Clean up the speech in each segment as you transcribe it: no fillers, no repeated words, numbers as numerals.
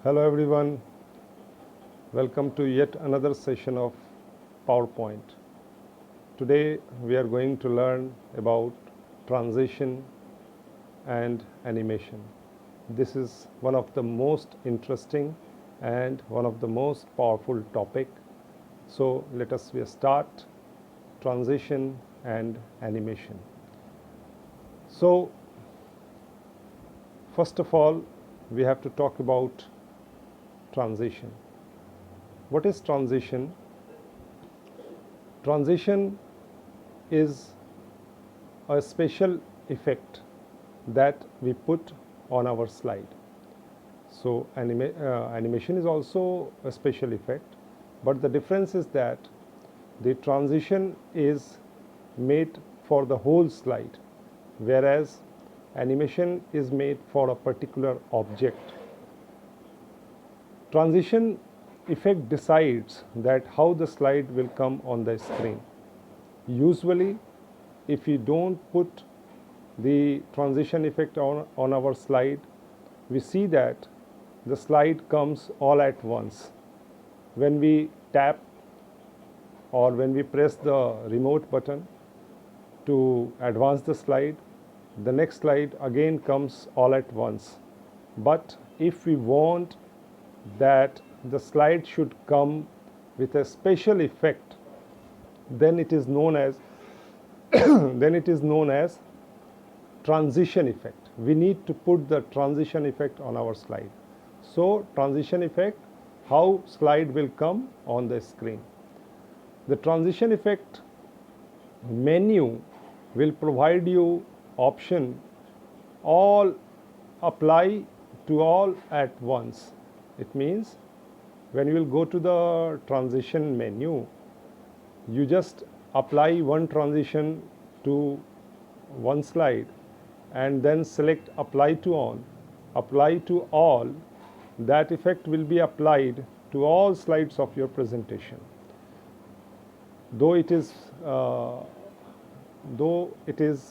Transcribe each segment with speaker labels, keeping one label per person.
Speaker 1: Hello everyone, welcome to yet another session of PowerPoint. Today we are going to learn about transition and animation. This is one of the most interesting and one of the most powerful topic. So let us start transition and animation. So first of all, we have to talk about transition. What is transition? Transition is a special effect that we put on our slide. So animation is also a special effect, but the difference is that the transition is made for the whole slide, whereas animation is made for a particular object. Transition effect decides that how the slide will come on the screen. Usually, if we don't put the transition effect on our slide, we see that the slide comes all at once. When we tap or when we press the remote button to advance the slide, the next slide again comes all at once. But if we want that the slide should come with a special effect, then it is known as transition effect. We need to put the transition effect on our slide. So transition effect, how slide will come on the screen. The transition effect menu will provide you option all apply to all at once. It means when you will go to the transition menu, you just apply one transition to one slide and then select apply to all. That effect will be applied to all slides of your presentation. Though it is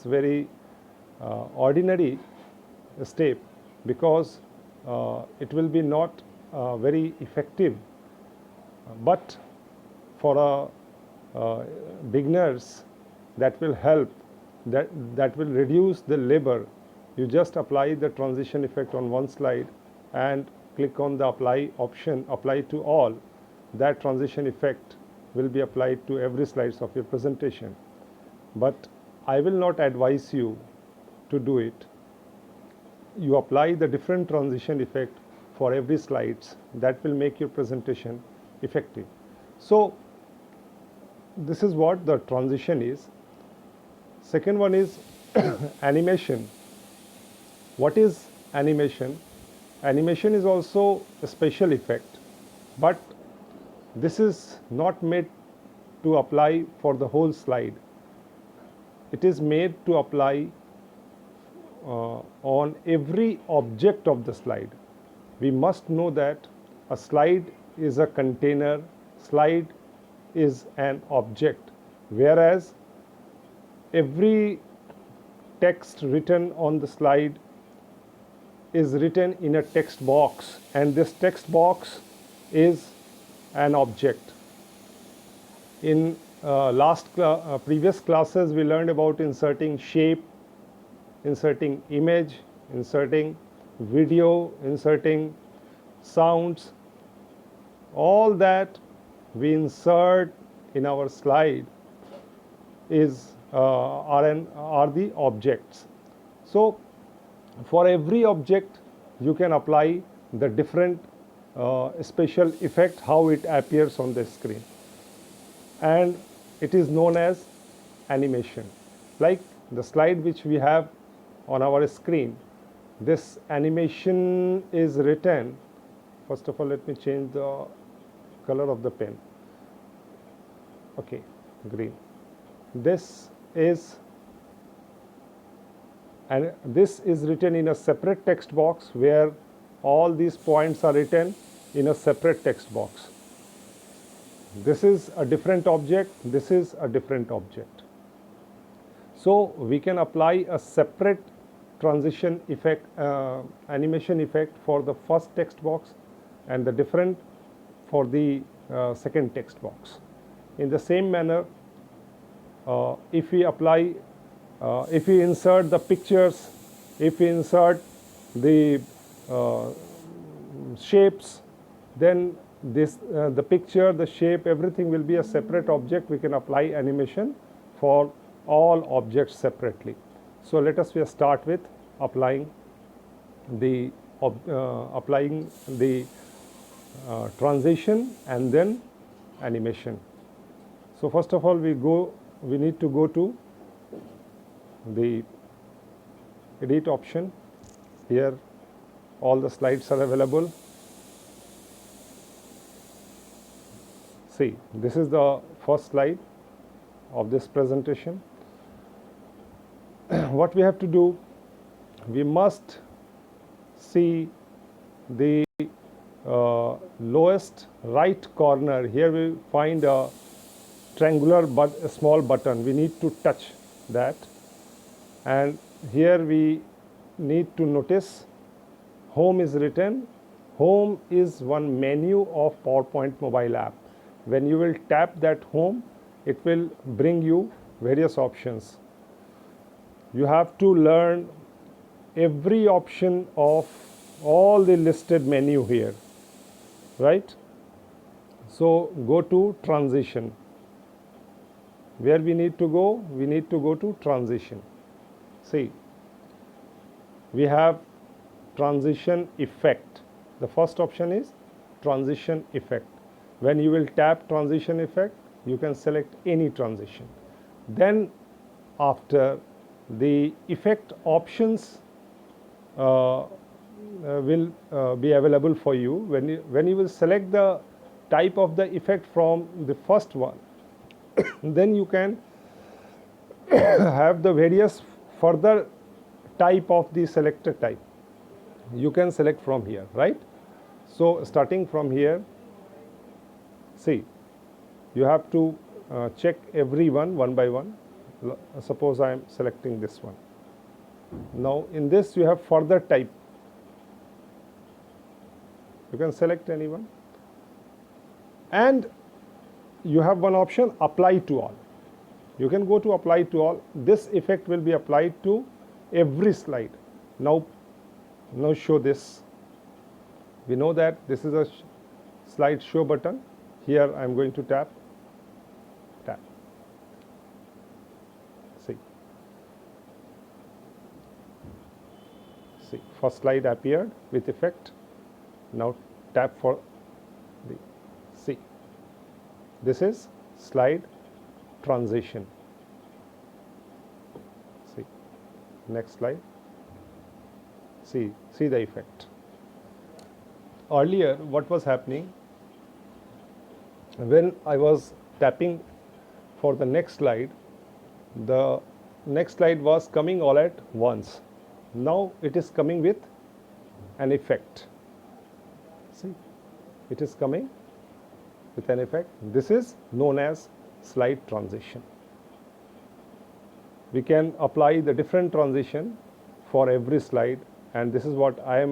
Speaker 1: very ordinary step, because it will be not very effective, but for beginners that will help, that will reduce the labor. You just apply the transition effect on one slide and click on the apply option, apply to all. That transition effect will be applied to every slides of your presentation. But I will not advise you to do it. You apply the different transition effect for every slides. That will make your presentation effective. So this is what the transition is. Second one is animation. What is animation? Animation is also a special effect, but this is not made to apply for the whole slide. It is made to apply on every object of the slide. We must know that a slide is a container, slide is an object, whereas every text written on the slide is written in a text box, and this text box is an object. In previous classes, we learned about inserting shape, inserting image, inserting video, inserting sounds. All that we insert in our slide are the objects. So for every object you can apply the different special effect, how it appears on the screen, and it is known as animation. Like the slide which we have on our screen, this animation is written. First of all, let me change the color of the pen. Okay, green. This is written in a separate text box, where all these points are written in a separate text box. This is a different object, this is a different object. So we can apply a separate transition effect, animation effect for the first text box, and the different for the second text box. In the same manner, if we apply, if we insert the pictures, if we insert the shapes, then this the picture, the shape, everything will be a separate object. We can apply animation for all objects separately. So let us start with applying the transition and then animation. So first of all, we need to go to the edit option. Here all the slides are available. See, this is the first slide of this presentation. What we have to do, we must see the lowest right corner. Here we find a triangular but a small button. We need to touch that, and here we need to notice home is written. Home is one menu of PowerPoint mobile app. When you will tap that home, it will bring you various options. You have to learn every option of all the listed menu here, right? So go to transition. Where we need to go? We need to go to transition. See, we have transition effect. The first option is transition effect. When you will tap transition effect, you can select any transition. Then after, the effect options will be available for you. When you will select the type of the effect from the first one, then you can have the various further type of the selected type. You can select from here, right? So starting from here, see, you have to check every one by one. Suppose I am selecting this one. Now in this you have further type. You can select any one, and you have one option, apply to all. You can go to apply to all. This effect will be applied to every slide. Now show this. We know that this is a slide show button. Here I am going to tap. See, first slide appeared with effect. Now tap for the, see, this is slide transition. See, next slide. See the effect. Earlier what was happening, when I was tapping for the next slide was coming all at once. Now it is coming with an effect. See, it is coming with an effect. This is known as slide transition. We can apply the different transition for every slide, and this is what I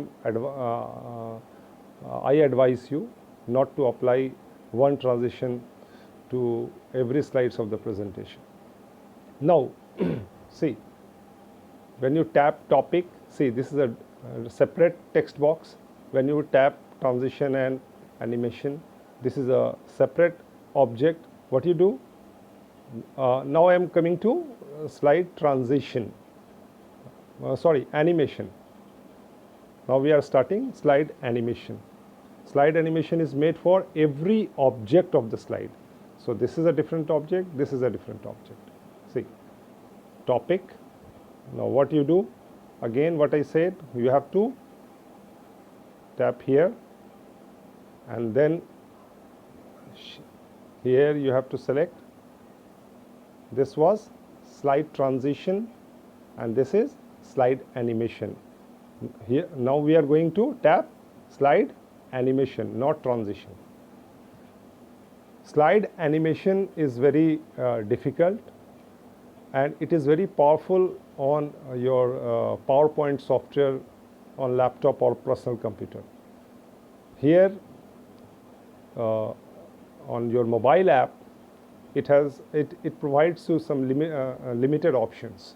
Speaker 1: advise you not to apply one transition to every slides of the presentation. Now see, when you tap topic, see, this is a separate text box. When you tap transition and animation, this is a separate object. What you do, now I am coming to slide transition, animation. Now we are starting slide animation. Slide animation is made for every object of the slide. So this is a different object, this is a different object. See, topic. Now what you do, again what I said, you have to tap here, and then here you have to select. This was slide transition and this is slide animation. Here now we are going to tap slide animation, not transition. Slide animation is very difficult, and it is very powerful on your PowerPoint software on laptop or personal computer. Here on your mobile app, it provides you some limited options.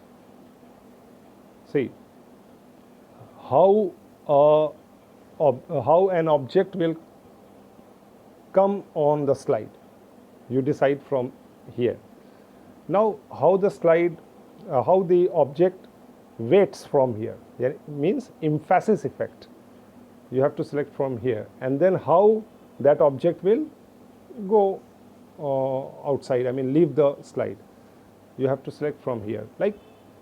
Speaker 1: See how how an object will come on the slide. You decide from here. Now how the slide, how the object weights from here, means emphasis effect. You have to select from here, and then how that object will go outside, I mean leave the slide. You have to select from here. Like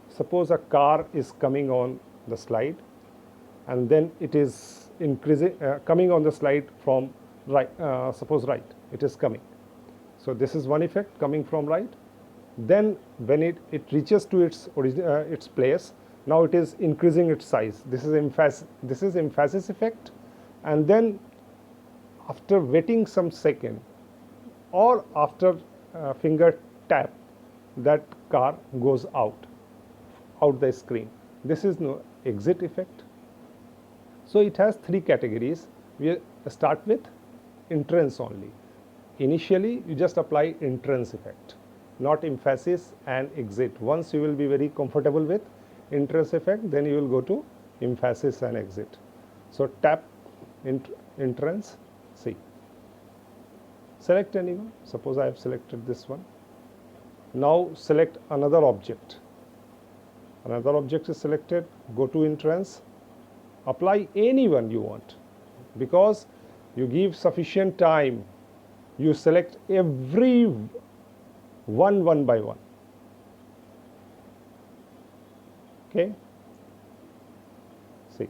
Speaker 1: suppose a car is coming on the slide, and then it is increasing, coming on the slide from right, suppose right, it is coming. So this is one effect, coming from right. Then when it reaches to its place, now it is increasing its size. This is emphasis effect. And then after waiting some second, or after finger tap, that car goes out the screen. This is no exit effect. So it has three categories. We start with entrance only. Initially you just apply entrance effect, not emphasis and exit. Once you will be very comfortable with entrance effect, then you will go to emphasis and exit. So tap entrance, see. Select anyone. Suppose I have selected this one. Now select another object. Another object is selected. Go to entrance. Apply anyone you want, because you give sufficient time. You select every one by one. Okay. See.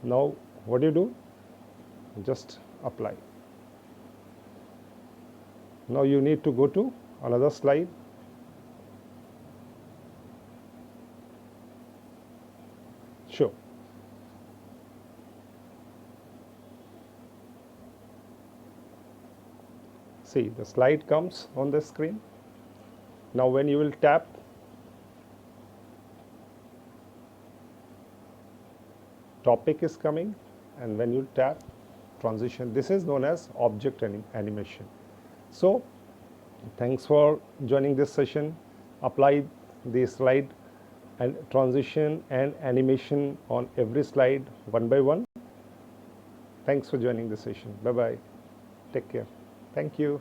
Speaker 1: Now what do you do? Just apply. Now you need to go to another slide. Sure. See, the slide comes on the screen. Now when you will tap, topic is coming, and when you tap, transition. This is known as object animation. So thanks for joining this session. Apply the slide and transition and animation on every slide one by one. Thanks for joining the session. Bye bye. Take care. Thank you.